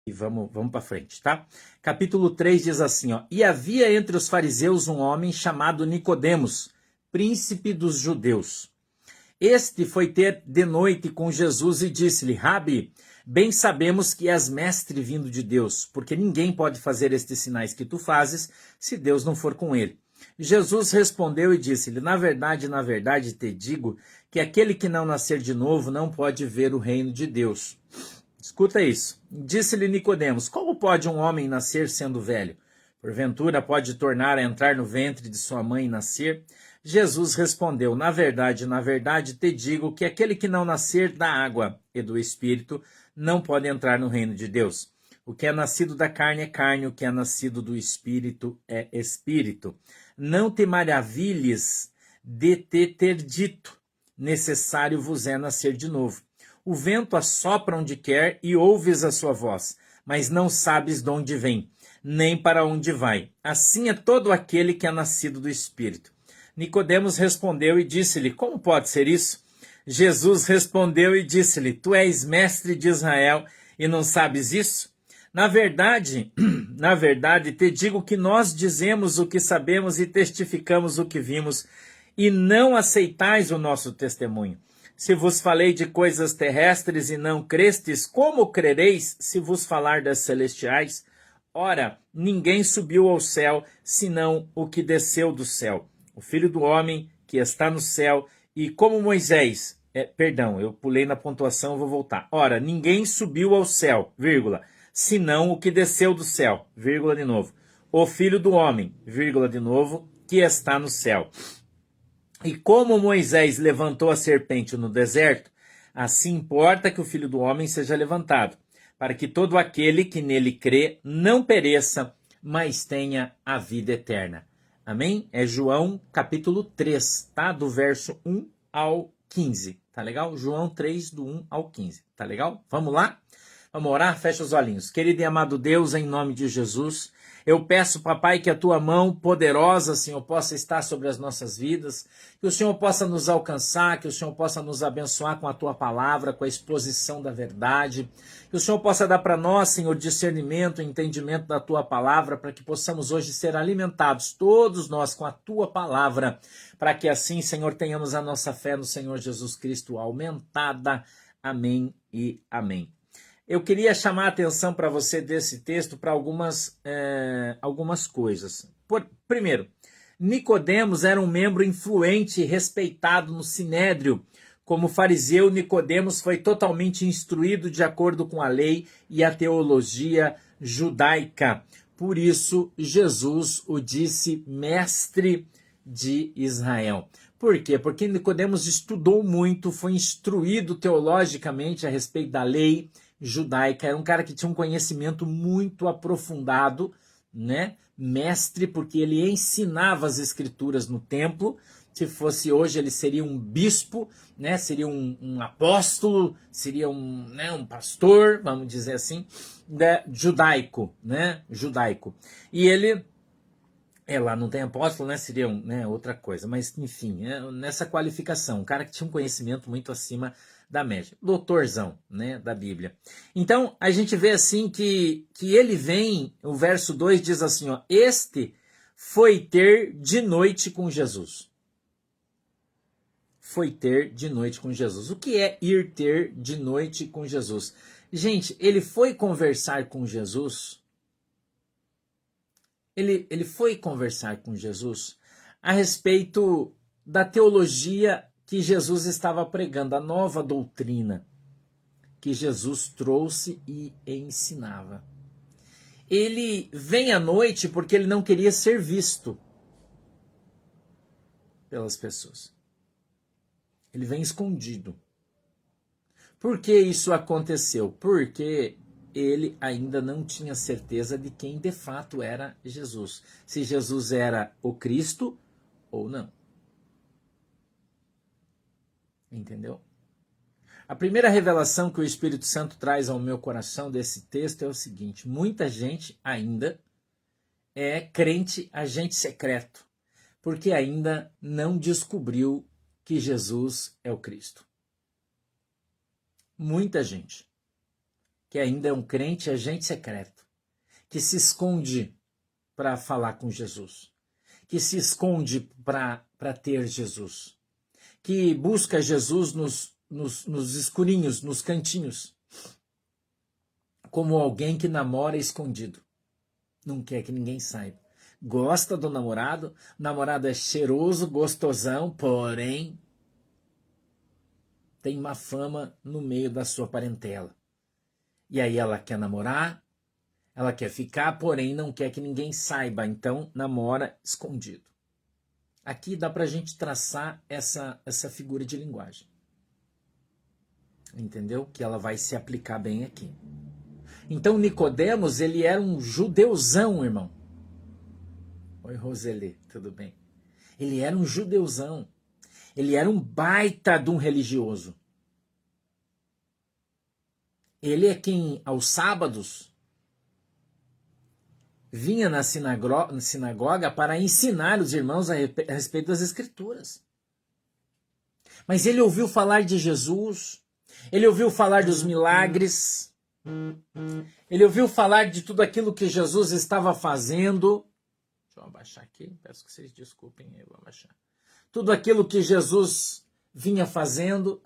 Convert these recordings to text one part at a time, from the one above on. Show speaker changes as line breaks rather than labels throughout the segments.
E vamos para frente, tá? Capítulo 3 diz assim, ó: E havia entre os fariseus um homem chamado Nicodemos, príncipe dos judeus. Este foi ter de noite com Jesus e disse-lhe: Rabi, bem sabemos que és mestre vindo de Deus, porque ninguém pode fazer estes sinais que tu fazes, se Deus não for com ele. Jesus respondeu e disse-lhe: na verdade te digo que aquele que não nascer de novo não pode ver o reino de Deus. Escuta isso. Disse-lhe Nicodemos: como pode um homem nascer sendo velho? Porventura pode tornar a entrar no ventre de sua mãe e nascer? Jesus respondeu: na verdade te digo que aquele que não nascer da água e do Espírito não pode entrar no reino de Deus. O que é nascido da carne é carne, o que é nascido do Espírito é Espírito. Não te maravilhes de te ter dito: necessário vos é nascer de novo. O vento assopra onde quer e ouves a sua voz, mas não sabes de onde vem, nem para onde vai. Assim é todo aquele que é nascido do Espírito. Nicodemos respondeu e disse-lhe: como pode ser isso? Jesus respondeu e disse-lhe: tu és mestre de Israel e não sabes isso? Na verdade te digo que nós dizemos o que sabemos e testificamos o que vimos, e não aceitais o nosso testemunho. Se vos falei de coisas terrestres e não crestes, como crereis se vos falar das celestiais? Ora, ninguém subiu ao céu, senão o que desceu do céu, o Filho do Homem que está no céu. E como Moisés, eu pulei na pontuação, vou voltar. Ora, ninguém subiu ao céu, vírgula, senão o que desceu do céu, vírgula de novo, o Filho do Homem, vírgula de novo, que está no céu. E como Moisés levantou a serpente no deserto, assim importa que o Filho do Homem seja levantado, para que todo aquele que nele crê não pereça, mas tenha a vida eterna. Amém? É João capítulo 3, tá? Do verso 1 ao 15, tá legal? João 3, do 1 ao 15, tá legal? Vamos lá? Vamos orar? Fecha os olhinhos. Querido e amado Deus, em nome de Jesus, eu peço, papai, que a tua mão poderosa, Senhor, possa estar sobre as nossas vidas, que o Senhor possa nos alcançar, que o Senhor possa nos abençoar com a tua palavra, com a exposição da verdade, que o Senhor possa dar para nós, Senhor, discernimento, entendimento da tua palavra, para que possamos hoje ser alimentados, todos nós, com a tua palavra, para que assim, Senhor, tenhamos a nossa fé no Senhor Jesus Cristo aumentada. Amém e amém. Eu queria chamar a atenção para você desse texto para algumas coisas. Primeiro, Nicodemos era um membro influente e respeitado no Sinédrio. Como fariseu, Nicodemos foi totalmente instruído de acordo com a lei e a teologia judaica. Por isso, Jesus o disse mestre de Israel. Por quê? Porque Nicodemos estudou muito, foi instruído teologicamente a respeito da lei judaica, era um cara que tinha um conhecimento muito aprofundado, né? Mestre, porque ele ensinava as escrituras no templo. Se fosse hoje, ele seria um bispo, né? Seria um apóstolo, seria um pastor, vamos dizer assim, judaico, né? Judaico. E ele, lá não tem apóstolo, né? Seria outra coisa, mas enfim, nessa qualificação, um cara que tinha um conhecimento muito acima da média, doutorzão, né, da Bíblia. Então, a gente vê assim que ele vem, o verso 2 diz assim, ó: este foi ter de noite com Jesus. Foi ter de noite com Jesus. O que é ir ter de noite com Jesus? Gente, ele foi conversar com Jesus. Ele foi conversar com Jesus a respeito da teologia que Jesus estava pregando, a nova doutrina que Jesus trouxe e ensinava. Ele vem à noite porque ele não queria ser visto pelas pessoas. Ele vem escondido. Por que isso aconteceu? Porque ele ainda não tinha certeza de quem de fato era Jesus. Se Jesus era o Cristo ou não. Entendeu? A primeira revelação que o Espírito Santo traz ao meu coração desse texto é o seguinte: muita gente ainda é crente agente secreto, porque ainda não descobriu que Jesus é o Cristo. Muita gente que ainda é um crente agente secreto, que se esconde para falar com Jesus, que se esconde para ter Jesus, que busca Jesus nos escurinhos, nos cantinhos, como alguém que namora escondido. Não quer que ninguém saiba. Gosta do namorado, o namorado é cheiroso, gostosão, porém tem má fama no meio da sua parentela. E aí ela quer namorar, ela quer ficar, porém não quer que ninguém saiba, então namora escondido. Aqui dá para a gente traçar essa figura de linguagem. Entendeu? Que ela vai se aplicar bem aqui. Então Nicodemos, ele era um judeuzão, irmão. Oi, Roseli, tudo bem? Ele era um judeuzão. Ele era um baita de um religioso. Ele é quem, aos sábados, vinha na sinagoga para ensinar os irmãos a respeito das Escrituras. Mas ele ouviu falar de Jesus, ele ouviu falar dos milagres, ele ouviu falar de tudo aquilo que Jesus estava fazendo. Deixa eu abaixar aqui, peço que vocês desculpem, eu vou abaixar. Tudo aquilo que Jesus vinha fazendo.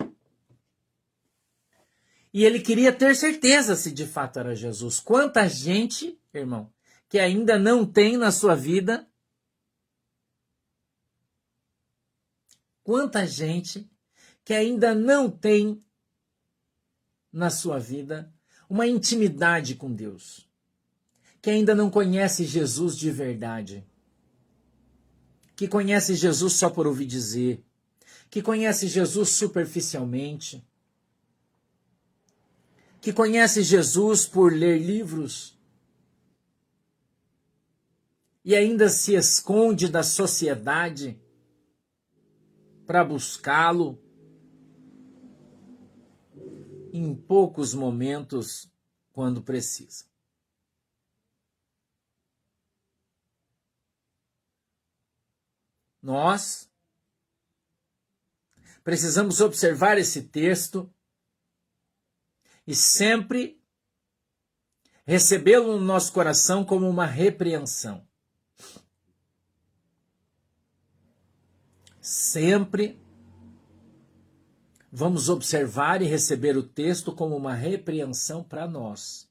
E ele queria ter certeza se de fato era Jesus. Quanta gente, irmão, que ainda não tem na sua vida. Quanta gente que ainda não tem na sua vida uma intimidade com Deus. Que ainda não conhece Jesus de verdade. Que conhece Jesus só por ouvir dizer. Que conhece Jesus superficialmente. Que conhece Jesus por ler livros e ainda se esconde da sociedade para buscá-lo em poucos momentos quando precisa. Nós precisamos observar esse texto e sempre recebê-lo no nosso coração como uma repreensão. Sempre vamos observar e receber o texto como uma repreensão para nós.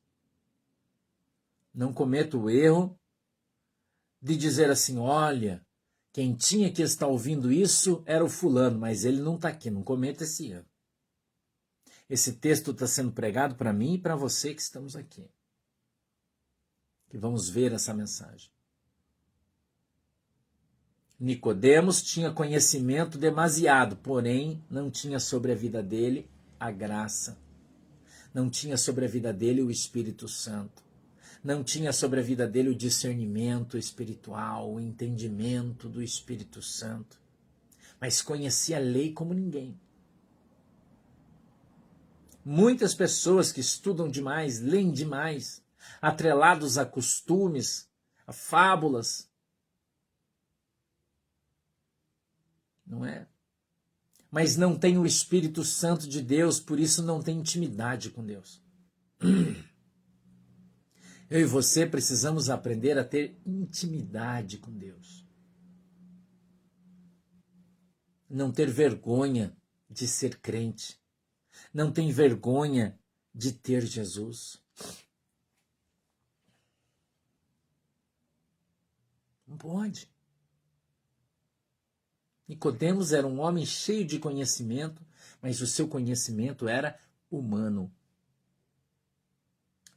Não cometa o erro de dizer assim, olha, quem tinha que estar ouvindo isso era o fulano, mas ele não está aqui, não cometa esse erro. Esse texto está sendo pregado para mim e para você que estamos aqui. Que vamos ver essa mensagem. Nicodemos tinha conhecimento demasiado, porém não tinha sobre a vida dele a graça. Não tinha sobre a vida dele o Espírito Santo. Não tinha sobre a vida dele o discernimento espiritual, o entendimento do Espírito Santo. Mas conhecia a lei como ninguém. Muitas pessoas que estudam demais, leem demais, atrelados a costumes, a fábulas, não é? Mas não tem o Espírito Santo de Deus, por isso não tem intimidade com Deus. Eu e você precisamos aprender a ter intimidade com Deus. Não ter vergonha de ser crente. Não tem vergonha de ter Jesus. Não pode. Nicodemos era um homem cheio de conhecimento, mas o seu conhecimento era humano.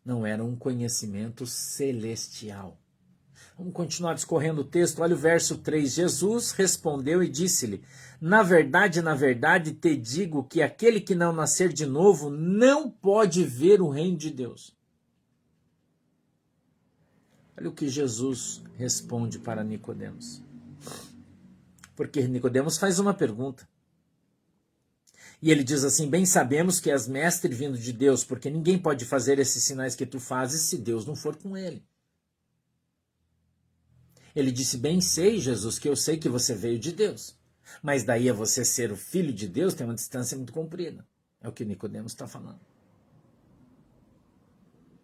Não era um conhecimento celestial. Vamos continuar discorrendo o texto. Olha o verso 3. Jesus respondeu e disse-lhe, na verdade, te digo que aquele que não nascer de novo não pode ver o reino de Deus. Olha o que Jesus responde para Nicodemos. Porque Nicodemos faz uma pergunta. E ele diz assim, bem sabemos que és mestre vindo de Deus, porque ninguém pode fazer esses sinais que tu fazes se Deus não for com ele. Ele disse, bem sei, Jesus, que eu sei que você veio de Deus. Mas daí a você ser o filho de Deus tem uma distância muito comprida. É o que Nicodemos está falando.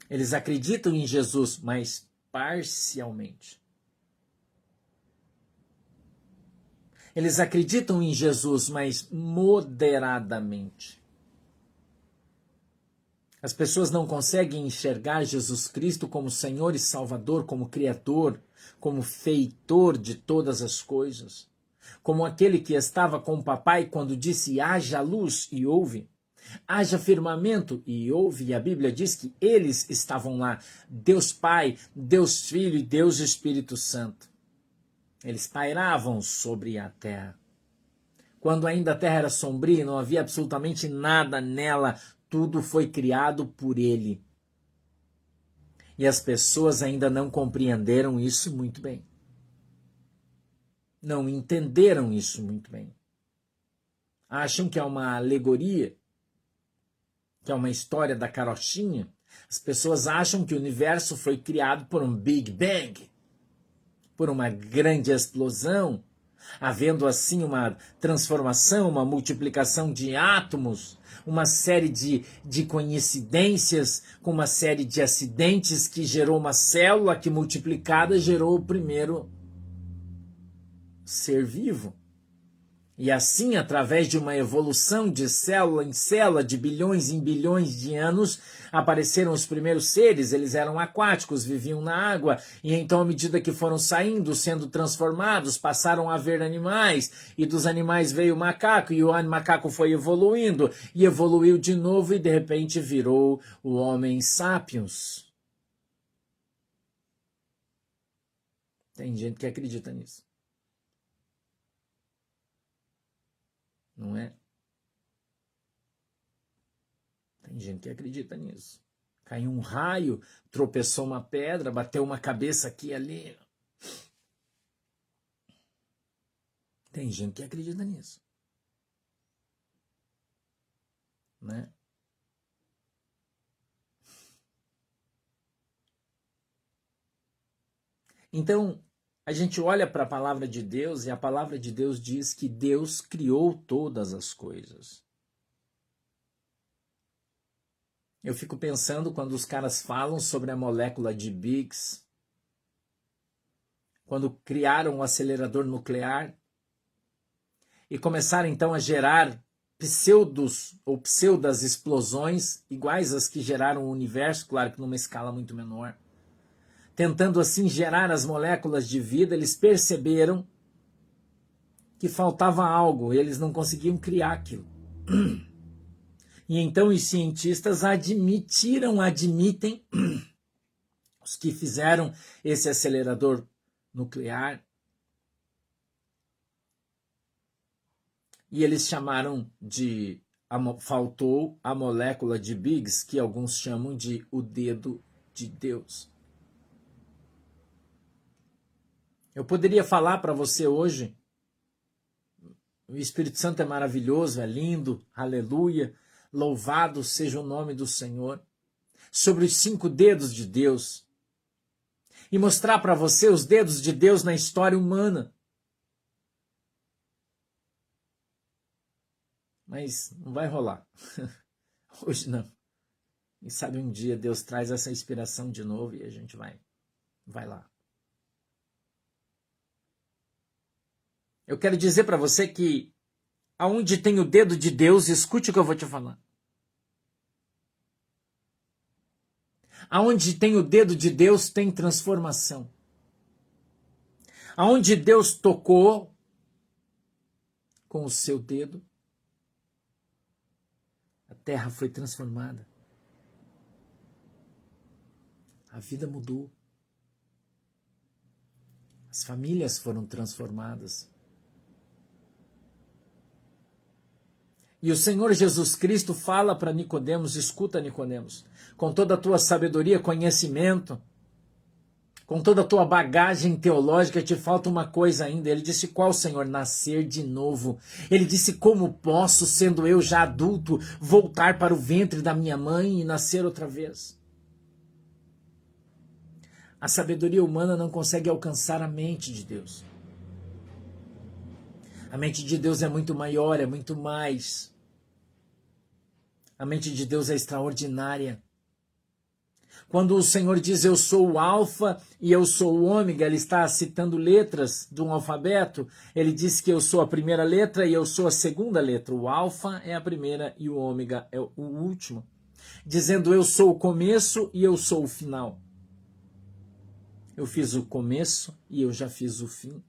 Eles acreditam em Jesus, mas parcialmente. Eles acreditam em Jesus, mas moderadamente. As pessoas não conseguem enxergar Jesus Cristo como Senhor e Salvador, como Criador, como feitor de todas as coisas, como aquele que estava com o papai quando disse: haja luz e houve, haja firmamento e houve, e a Bíblia diz que eles estavam lá, Deus Pai, Deus Filho e Deus Espírito Santo. Eles pairavam sobre a terra. Quando ainda a terra era sombria e não havia absolutamente nada nela, tudo foi criado por ele. E as pessoas ainda não compreenderam isso muito bem. Não entenderam isso muito bem. Acham que é uma alegoria, que é uma história da carochinha. As pessoas acham que o universo foi criado por um Big Bang, por uma grande explosão, havendo assim uma transformação, uma multiplicação de átomos, uma série de coincidências, com uma série de acidentes que gerou uma célula que multiplicada gerou o primeiro ser vivo. E assim, através de uma evolução de célula em célula, de bilhões em bilhões de anos, apareceram os primeiros seres. Eles eram aquáticos, viviam na água, e então, à medida que foram saindo, sendo transformados, passaram a ver animais, e dos animais veio o macaco, e o macaco foi evoluindo, e evoluiu de novo, e de repente virou o Homem Sapiens. Tem gente que acredita nisso. Não é? Tem gente que acredita nisso. Caiu um raio, tropeçou uma pedra, bateu uma cabeça aqui e ali. Tem gente que acredita nisso. Né? Então, a gente olha para a palavra de Deus e a palavra de Deus diz que Deus criou todas as coisas. Eu fico pensando quando os caras falam sobre a molécula de Biggs, quando criaram o acelerador nuclear e começaram então a gerar pseudos ou pseudas explosões iguais às que geraram o universo, claro que numa escala muito menor. Tentando assim gerar as moléculas de vida, eles perceberam que faltava algo, eles não conseguiam criar aquilo. E então os cientistas admitem, os que fizeram esse acelerador nuclear, e eles chamaram de, faltou a molécula de Biggs, que alguns chamam de o dedo de Deus. Eu poderia falar para você hoje, o Espírito Santo é maravilhoso, é lindo, aleluia, louvado seja o nome do Senhor, sobre os 5 dedos de Deus, e mostrar para você os dedos de Deus na história humana. Mas não vai rolar. Hoje não. E sabe, um dia Deus traz essa inspiração de novo e a gente vai lá. Eu quero dizer para você que aonde tem o dedo de Deus, escute o que eu vou te falar. Aonde tem o dedo de Deus, tem transformação. Aonde Deus tocou com o seu dedo, a terra foi transformada. A vida mudou. As famílias foram transformadas. E o Senhor Jesus Cristo fala para Nicodemos, escuta, Nicodemos, com toda a tua sabedoria, conhecimento, com toda a tua bagagem teológica, te falta uma coisa ainda. Ele disse, qual, Senhor? Nascer de novo. Ele disse, como posso, sendo eu já adulto, voltar para o ventre da minha mãe e nascer outra vez? A sabedoria humana não consegue alcançar a mente de Deus. A mente de Deus é muito maior, é muito mais. A mente de Deus é extraordinária. Quando o Senhor diz eu sou o alfa e eu sou o ômega, ele está citando letras de um alfabeto. Ele diz que eu sou a primeira letra e eu sou a segunda letra. O alfa é a primeira e o ômega é o último. Dizendo eu sou o começo e eu sou o final. Eu fiz o começo e eu já fiz o fim.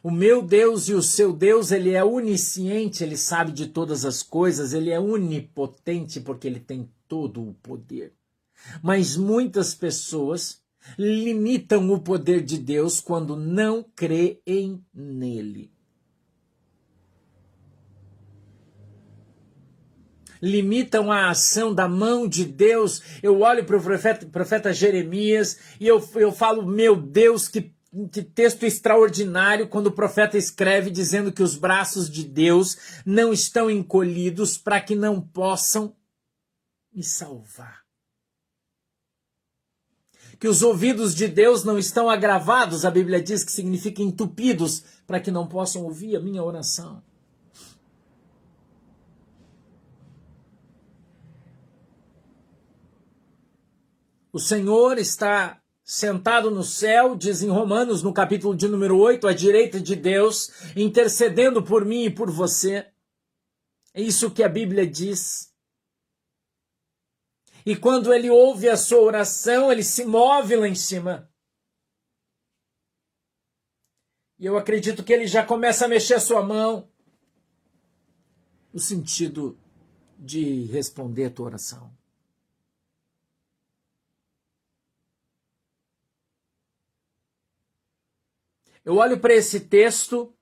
O meu Deus e o seu Deus, ele é onisciente, ele sabe de todas as coisas, ele é onipotente porque ele tem todo o poder. Mas muitas pessoas limitam o poder de Deus quando não creem nele. Limitam a ação da mão de Deus. Eu olho para o profeta Jeremias e eu falo, meu Deus, que texto extraordinário quando o profeta escreve dizendo que os braços de Deus não estão encolhidos para que não possam me salvar. Que os ouvidos de Deus não estão agravados, a Bíblia diz que significa entupidos, para que não possam ouvir a minha oração. O Senhor está sentado no céu, diz em Romanos, no capítulo de número 8, à direita de Deus, intercedendo por mim e por você. É isso que a Bíblia diz. E quando ele ouve a sua oração, ele se move lá em cima. E eu acredito que ele já começa a mexer a sua mão, no sentido de responder a tua oração. Eu olho para esse texto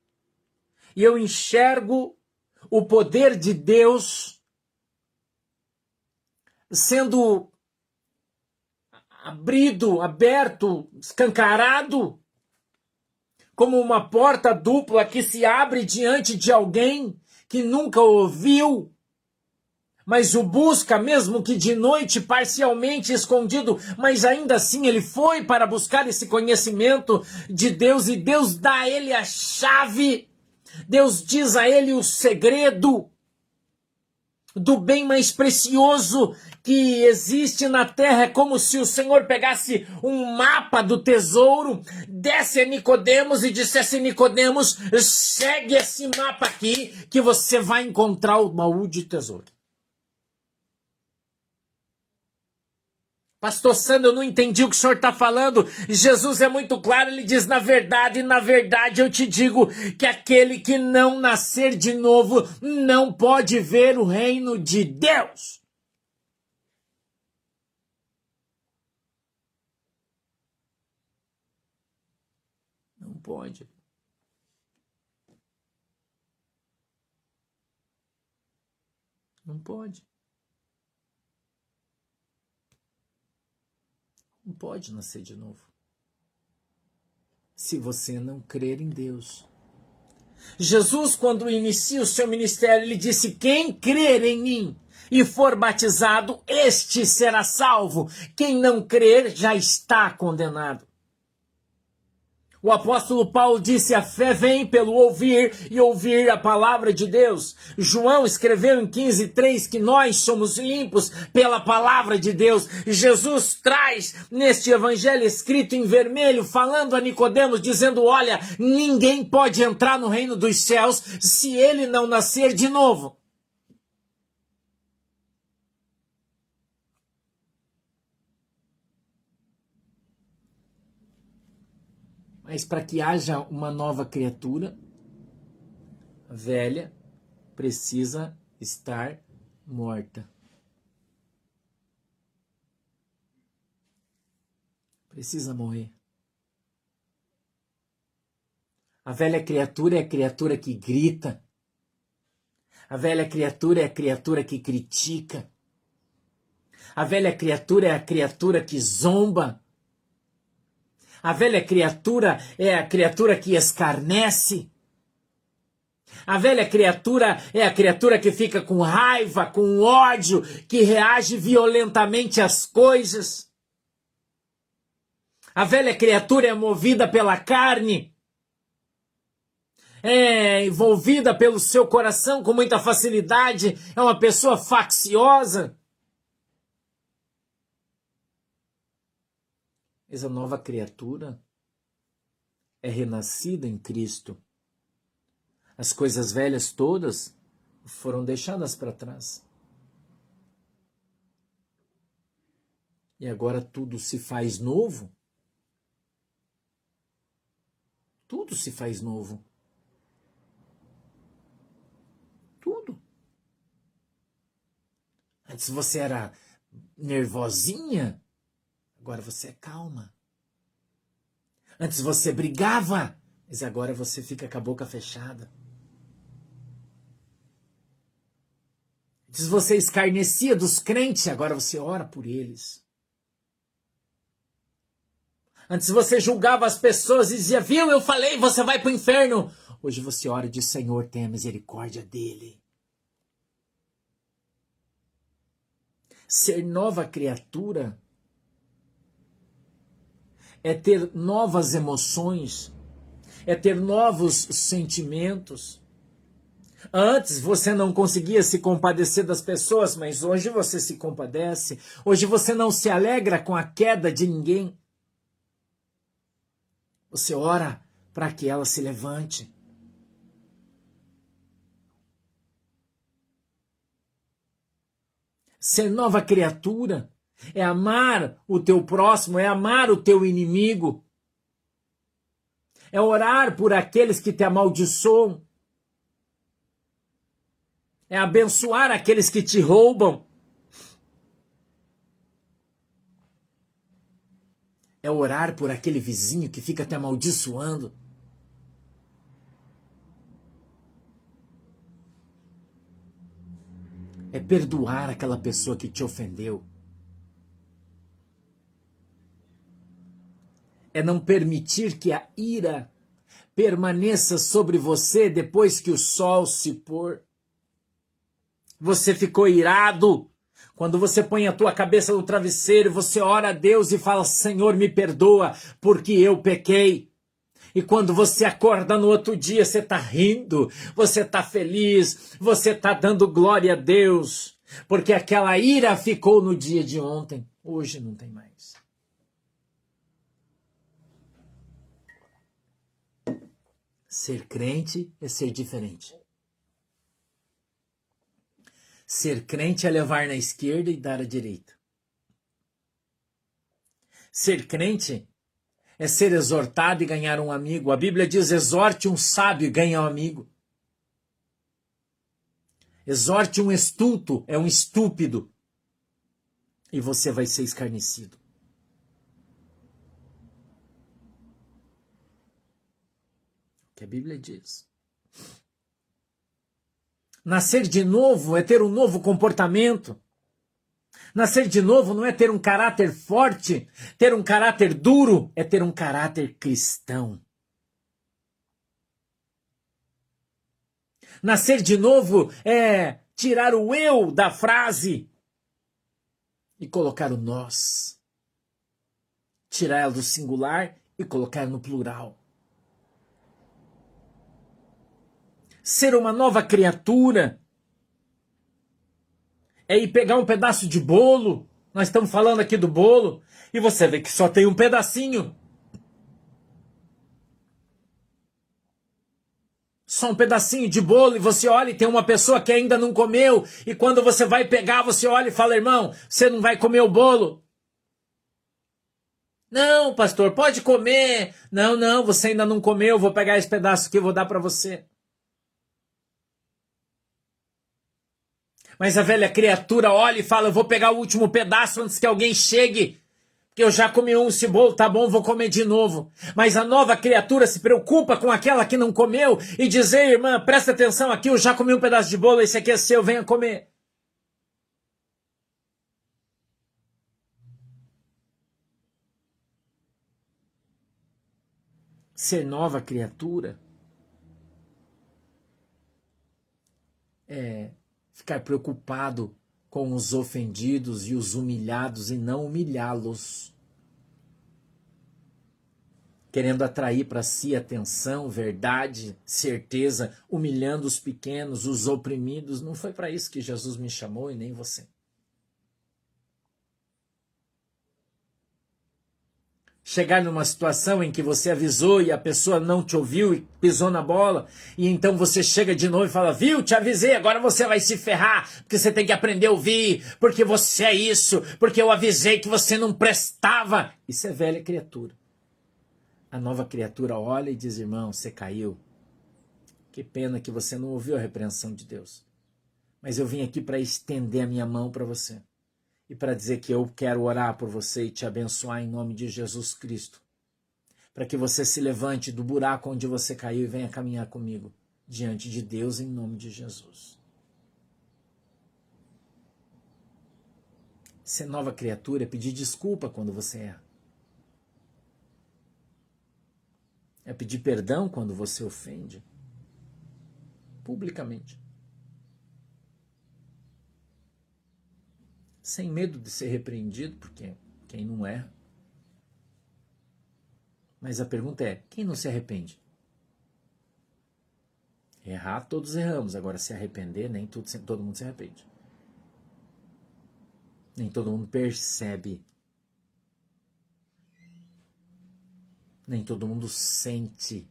e eu enxergo o poder de Deus sendo aberto, escancarado, como uma porta dupla que se abre diante de alguém que nunca ouviu, mas o busca, mesmo que de noite, parcialmente escondido, mas ainda assim ele foi para buscar esse conhecimento de Deus e Deus dá a ele a chave, Deus diz a ele o segredo do bem mais precioso que existe na terra. É como se o Senhor pegasse um mapa do tesouro, desse a Nicodemos e dissesse: Nicodemos, segue esse mapa aqui que você vai encontrar o baú de tesouro. Pastor Sandro, eu não entendi o que o senhor está falando. Jesus é muito claro, ele diz, na verdade eu te digo que aquele que não nascer de novo não pode ver o reino de Deus. Não pode. Não pode. Não pode nascer de novo. Se você não crer em Deus. Jesus, quando inicia o seu ministério, ele disse: quem crer em mim e for batizado, este será salvo. Quem não crer já está condenado. O apóstolo Paulo disse: a fé vem pelo ouvir e ouvir a palavra de Deus. João escreveu em 15:3 que nós somos limpos pela palavra de Deus. Jesus traz neste evangelho escrito em vermelho, falando a Nicodemos, dizendo: olha, ninguém pode entrar no reino dos céus se ele não nascer de novo. Mas para que haja uma nova criatura, a velha precisa estar morta. Precisa morrer. A velha criatura é a criatura que grita. A velha criatura é a criatura que critica. A velha criatura é a criatura que zomba. A velha criatura é a criatura que escarnece. A velha criatura é a criatura que fica com raiva, com ódio, que reage violentamente às coisas. A velha criatura é movida pela carne. É envolvida pelo seu coração com muita facilidade. É uma pessoa facciosa. Essa nova criatura é renascida em Cristo. As coisas velhas todas foram deixadas para trás. E agora tudo se faz novo. Tudo se faz novo. Tudo. Antes você era nervosinha, agora você é calma. Antes você brigava, mas agora você fica com a boca fechada. Antes você escarnecia dos crentes, agora você ora por eles. Antes você julgava as pessoas e dizia, viu, eu falei, você vai para o inferno. Hoje você ora e diz, Senhor, tenha misericórdia dele. Ser nova criatura é ter novas emoções, é ter novos sentimentos. Antes você não conseguia se compadecer das pessoas, mas hoje você se compadece. Hoje você não se alegra com a queda de ninguém. Você ora para que ela se levante. Ser nova criatura é amar o teu próximo, é amar o teu inimigo. É orar por aqueles que te amaldiçoam. É abençoar aqueles que te roubam. É orar por aquele vizinho que fica te amaldiçoando. É perdoar aquela pessoa que te ofendeu. É não permitir que a ira permaneça sobre você depois que o sol se pôr. Você ficou irado. Quando você põe a tua cabeça no travesseiro, você ora a Deus e fala, Senhor, me perdoa, porque eu pequei. E quando você acorda no outro dia, você está rindo, você está feliz, você está dando glória a Deus, porque aquela ira ficou no dia de ontem, hoje não tem mais. Ser crente é ser diferente. Ser crente é levar na esquerda e dar à direita. Ser crente é ser exortado e ganhar um amigo. A Bíblia diz, exorte um sábio e ganhe um amigo. Exorte um estulto, é um estúpido. E você vai ser escarnecido. O que a Bíblia diz. Nascer de novo é ter um novo comportamento. Nascer de novo não é ter um caráter forte, ter um caráter duro, é ter um caráter cristão. Nascer de novo é tirar o eu da frase e colocar o nós. Tirar ela do singular e colocar no plural. Ser uma nova criatura é ir pegar um pedaço de bolo. Nós estamos falando aqui do bolo e você vê que só tem um pedacinho. Só um pedacinho de bolo e você olha e tem uma pessoa que ainda não comeu e quando você vai pegar, você olha e fala, irmão, você não vai comer o bolo? Não, pastor, pode comer. Não, você ainda não comeu, vou pegar esse pedaço aqui e vou dar para você. Mas a velha criatura olha e fala, eu vou pegar o último pedaço antes que alguém chegue. Porque eu já comi esse bolo, tá bom, vou comer de novo. Mas a nova criatura se preocupa com aquela que não comeu e diz, ei, irmã, presta atenção aqui, eu já comi um pedaço de bolo, esse aqui é seu, venha comer. Ser nova criatura é ficar preocupado com os ofendidos e os humilhados e não humilhá-los. Querendo atrair para si atenção, verdade, certeza, humilhando os pequenos, os oprimidos. Não foi para isso que Jesus me chamou e nem você. chegar numa situação em que você avisou e a pessoa não te ouviu e pisou na bola, e então você chega de novo e fala, viu, te avisei, agora você vai se ferrar, porque você tem que aprender a ouvir, porque você é isso, porque eu avisei que você não prestava. Isso é velha criatura. A nova criatura olha e diz, irmão, você caiu. Que pena que você não ouviu a repreensão de Deus. Mas eu vim aqui para estender a minha mão para você. E para dizer que eu quero orar por você e te abençoar em nome de Jesus Cristo. Para que você se levante do buraco onde você caiu e venha caminhar comigo diante de Deus em nome de Jesus. Ser nova criatura é pedir desculpa quando você erra. É pedir perdão quando você ofende. Publicamente. Sem medo de ser repreendido, porque quem não erra. Mas a pergunta é, quem não se arrepende? Errar, todos erramos. Agora, se arrepender, nem todo mundo se arrepende. Nem todo mundo percebe. Nem todo mundo sente.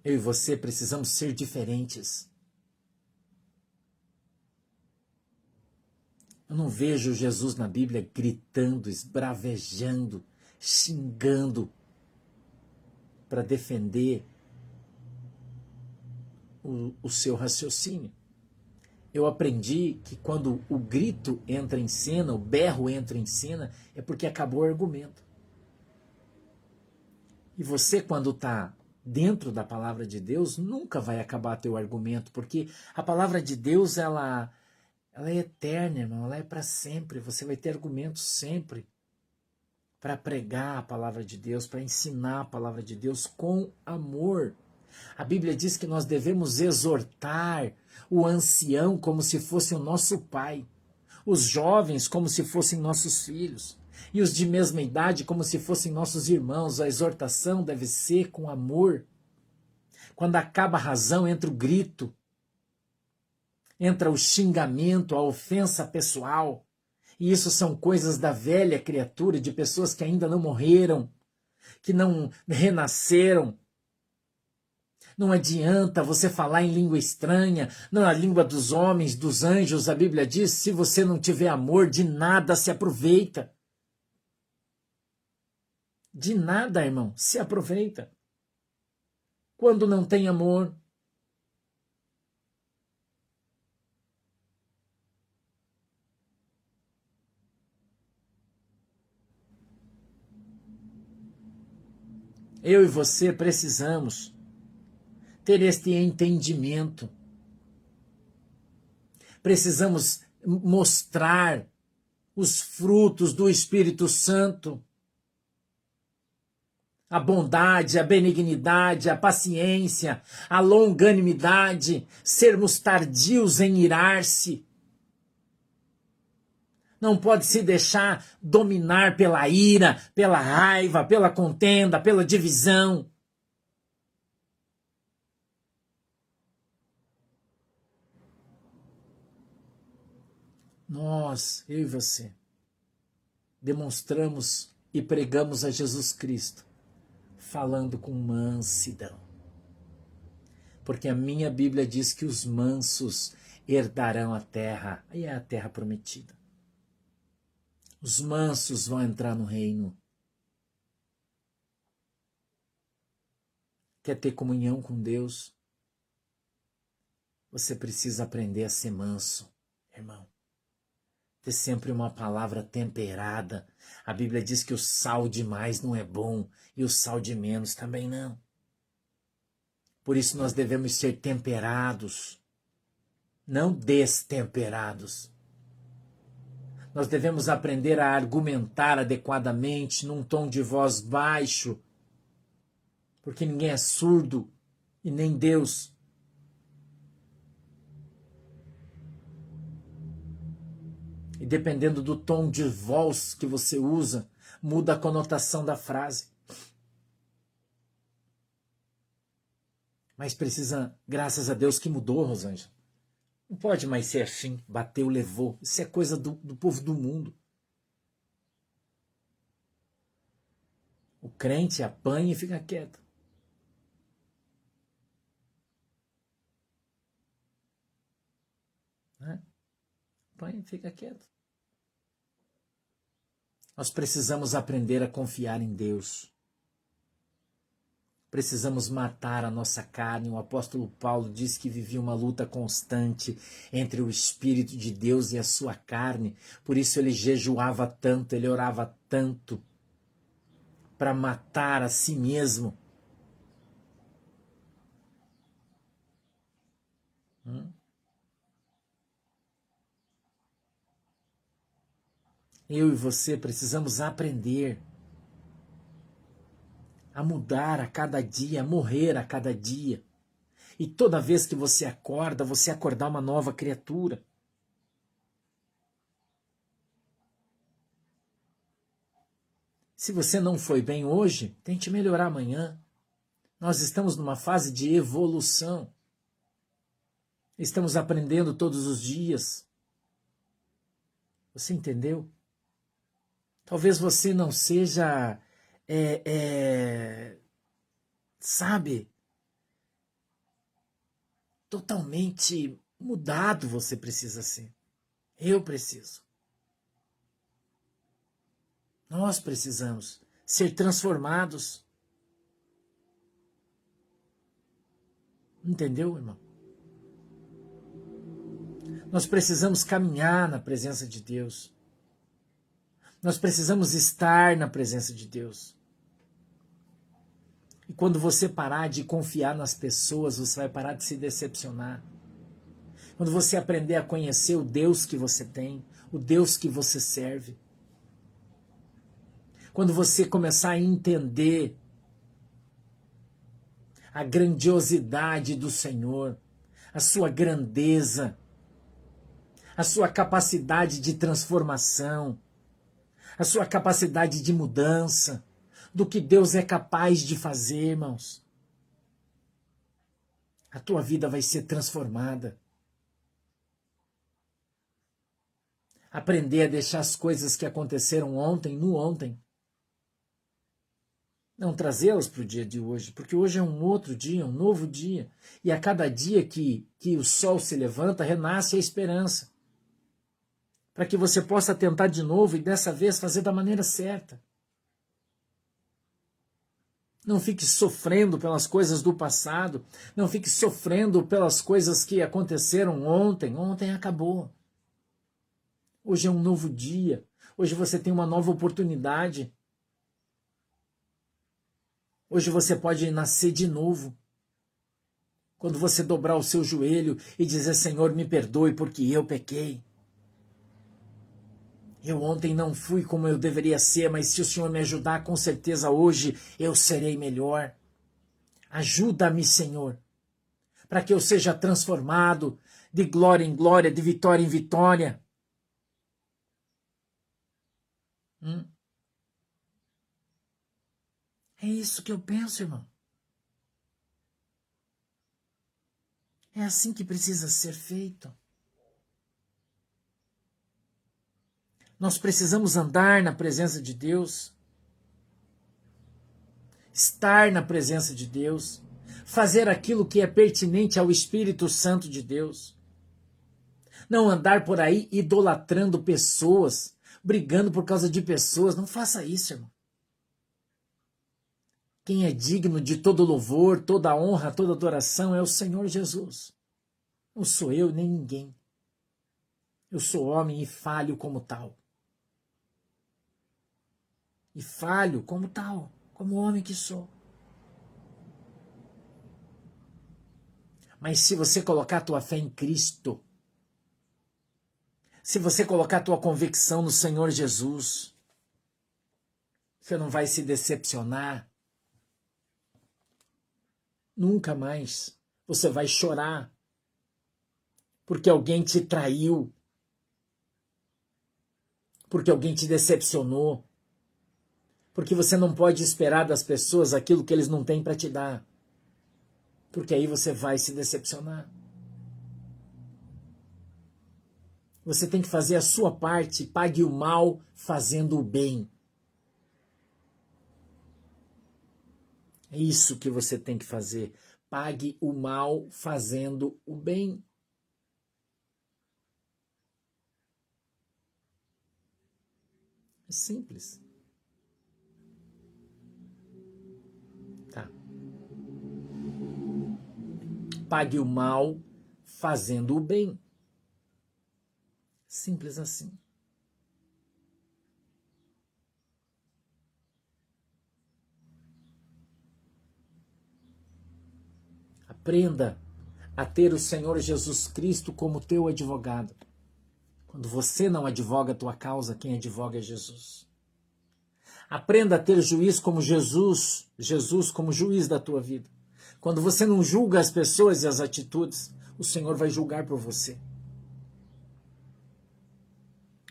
Eu e você precisamos ser diferentes. Eu não vejo Jesus na Bíblia gritando, esbravejando, xingando para defender o seu raciocínio. Eu aprendi que quando o grito entra em cena, o berro entra em cena, é porque acabou o argumento. E você, quando está dentro da palavra de Deus, nunca vai acabar teu argumento, porque a palavra de Deus, ela é eterna, irmão, ela é para sempre. Você vai ter argumentos sempre para pregar a palavra de Deus, para ensinar a palavra de Deus com amor. A Bíblia diz que nós devemos exortar o ancião como se fosse o nosso pai, os jovens como se fossem nossos filhos, e os de mesma idade como se fossem nossos irmãos. A exortação deve ser com amor. Quando acaba a razão, entra o grito, entra o xingamento, a ofensa pessoal. E isso são coisas da velha criatura, de pessoas que ainda não morreram, que não renasceram. Não adianta você falar em língua estranha, não a língua dos homens, dos anjos. A Bíblia diz, se você não tiver amor, de nada se aproveita. De nada, irmão, se aproveita. Quando não tem amor, eu e você precisamos ter este entendimento. Precisamos mostrar os frutos do Espírito Santo. A bondade, a benignidade, a paciência, a longanimidade, sermos tardios em irar-se. Não pode se deixar dominar pela ira, pela raiva, pela contenda, pela divisão. Nós, eu e você, demonstramos e pregamos a Jesus Cristo, falando com mansidão. Porque a minha Bíblia diz que os mansos herdarão a terra, e é a terra prometida. Os mansos vão entrar no reino. Quer ter comunhão com Deus? Você precisa aprender a ser manso, irmão. Ter sempre uma palavra temperada. A Bíblia diz que o sal demais não é bom e o sal de menos também não. Por isso nós devemos ser temperados, não destemperados. Nós devemos aprender a argumentar adequadamente, num tom de voz baixo, porque ninguém é surdo e nem Deus. E dependendo do tom de voz que você usa, muda a conotação da frase. Mas precisa, graças a Deus que mudou, Rosângela. Não pode mais ser assim, bateu, levou. Isso é coisa do povo do mundo. crente apanha e fica quieto. Né? Apanha e fica quieto. Nós precisamos aprender a confiar em Deus. Precisamos matar a nossa carne. O apóstolo Paulo diz que vivia uma luta constante entre o Espírito de Deus e a sua carne. Por isso ele jejuava tanto, ele orava tanto para matar a si mesmo. Eu e você precisamos aprender a mudar a cada dia, a morrer a cada dia. E toda vez que você acorda, você acordar uma nova criatura. Se você não foi bem hoje, tente melhorar amanhã. Nós estamos numa fase de evolução. Estamos aprendendo todos os dias. Você entendeu? Talvez você não seja, sabe, totalmente mudado você precisa ser. Eu preciso. Nós precisamos ser transformados. Entendeu, irmão? Nós precisamos caminhar na presença de Deus. Nós precisamos estar na presença de Deus. E quando você parar de confiar nas pessoas, você vai parar de se decepcionar. Quando você aprender a conhecer o Deus que você tem, o Deus que você serve. Quando você começar a entender a grandiosidade do Senhor, a sua grandeza, a sua capacidade de transformação, a sua capacidade de mudança, do que Deus é capaz de fazer, irmãos. A tua vida vai ser transformada. Aprender a deixar as coisas que aconteceram ontem no ontem. Não trazê-las para o dia de hoje, porque hoje é um outro dia, um novo dia. E a cada dia que o sol se levanta, renasce a esperança. Para que você possa tentar de novo e dessa vez fazer da maneira certa. Não fique sofrendo pelas coisas do passado. Não fique sofrendo pelas coisas que aconteceram ontem. Ontem acabou. Hoje é um novo dia. Hoje você tem uma nova oportunidade. Hoje você pode nascer de novo. Quando você dobrar o seu joelho e dizer, Senhor, me perdoe porque eu pequei. Eu ontem não fui como eu deveria ser, mas se o Senhor me ajudar, com certeza hoje eu serei melhor. Ajuda-me, Senhor, para que eu seja transformado de glória em glória, de vitória em vitória. É isso que eu penso, irmão. É assim que precisa ser feito. Nós precisamos andar na presença de Deus, estar na presença de Deus, fazer aquilo que é pertinente ao Espírito Santo de Deus. Não andar por aí idolatrando pessoas, brigando por causa de pessoas. Não faça isso, irmão. Quem é digno de todo louvor, toda honra, toda adoração é o Senhor Jesus. Não sou eu nem ninguém. Eu sou homem e falho como tal. E falho como tal, como homem que sou. Mas se você colocar a tua fé em Cristo, se você colocar a tua convicção no Senhor Jesus, você não vai se decepcionar. Nunca mais você vai chorar porque alguém te traiu, porque alguém te decepcionou, porque você não pode esperar das pessoas aquilo que eles não têm para te dar, porque aí você vai se decepcionar. Você tem que fazer a sua parte, pague o mal fazendo o bem. É isso que você tem que fazer. Pague o mal fazendo o bem. É simples. Tá. Pague o mal fazendo o bem. Simples assim. Aprenda a ter o Senhor Jesus Cristo como teu advogado. Quando você não advoga a tua causa, quem advoga é Jesus. Aprenda a ter juiz como Jesus, Jesus como juiz da tua vida. Quando você não julga as pessoas e as atitudes, o Senhor vai julgar por você.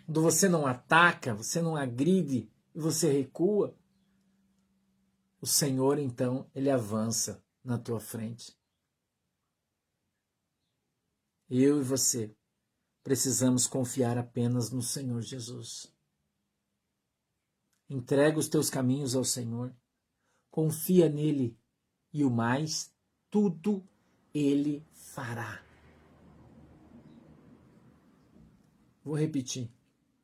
Quando você não ataca, você não agride e você recua, o Senhor, então, ele avança na tua frente. Eu e você precisamos confiar apenas no Senhor Jesus. Entrega os teus caminhos ao Senhor, confia nele e o mais, tudo ele fará. Vou repetir.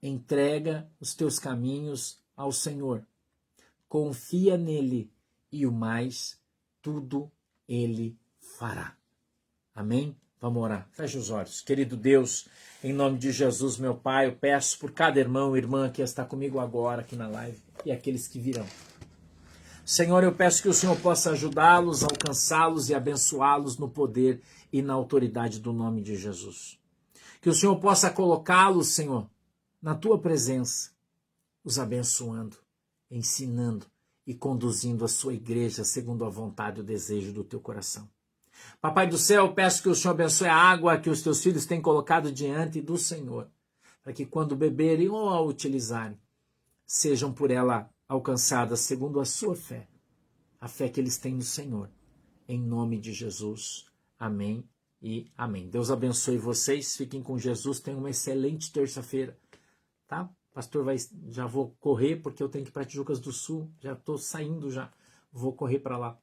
Entrega os teus caminhos ao Senhor, confia nele e o mais, tudo ele fará. Amém? Vamos orar. Feche os olhos. Querido Deus, em nome de Jesus, meu Pai, eu peço por cada irmão e irmã que está comigo agora aqui na live e aqueles que virão. Senhor, eu peço que o Senhor possa ajudá-los, alcançá-los e abençoá-los no poder e na autoridade do nome de Jesus. Que o Senhor possa colocá-los, Senhor, na tua presença, os abençoando, ensinando e conduzindo a sua igreja segundo a vontade e o desejo do teu coração. Papai do céu, peço que o Senhor abençoe a água que os teus filhos têm colocado diante do Senhor, para que quando beberem ou a utilizarem, sejam por ela alcançadas segundo a sua fé, a fé que eles têm no Senhor. Em nome de Jesus. Amém e amém. Deus abençoe vocês, fiquem com Jesus, tenham uma excelente terça-feira, tá? Pastor, já vou correr porque eu tenho que ir para Tijucas do Sul, já estou saindo já, vou correr para lá.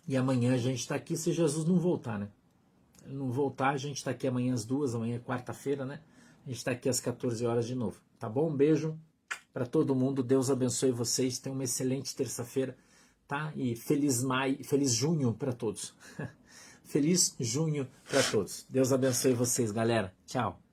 E amanhã a gente está aqui se Jesus não voltar, né? Se ele não voltar, a gente está aqui amanhã às 2, amanhã é quarta-feira, né? A gente está aqui às 14 horas de novo, tá bom? Um beijo para todo mundo, Deus abençoe vocês, tenham uma excelente terça-feira, tá? E feliz junho para todos. Feliz junho para todos. Deus abençoe vocês, galera. Tchau.